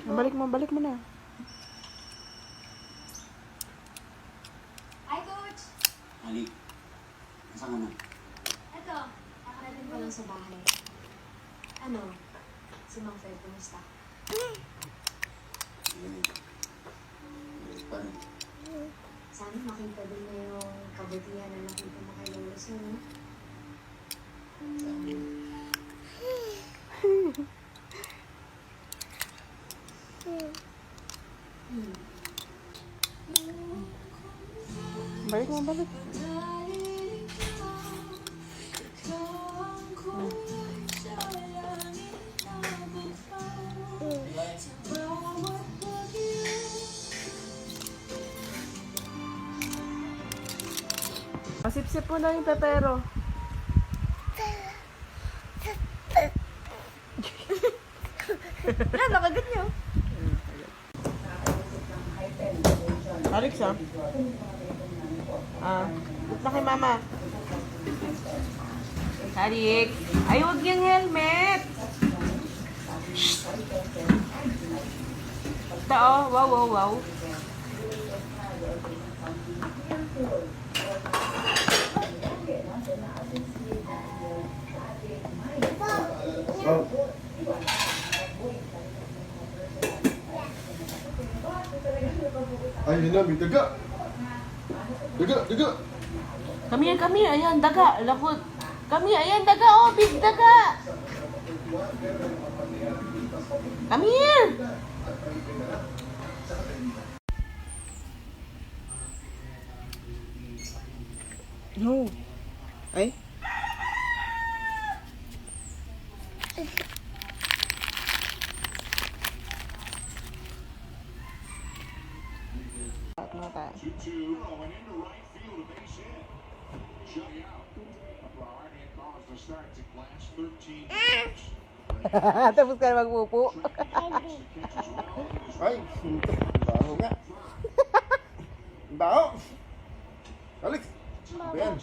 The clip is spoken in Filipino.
Balik mo na. Hi, Coach! Ali, nasaan ka na? Eto, nakarating ko lang sa bahay. Ano? Si Mang Fred, kumusta? Paano? Sana makita din na yung kabutihan na nakita mo kay Lolos mo, no? Balik mo. Masipsip mo na yung pepero. Yan, nakagat niyo. Alex, punta kay mama. Alex, ay huwag yung helmet. Ito, oh, wow. Ay, yun na, may daga. Daga. Kami, ayan, daga, lakot. Kami, ayan, daga, oh, big daga. Come here. No. Ay. Tapos ka na magpupo. Ay, baho nga. Baho. Alex, Ben.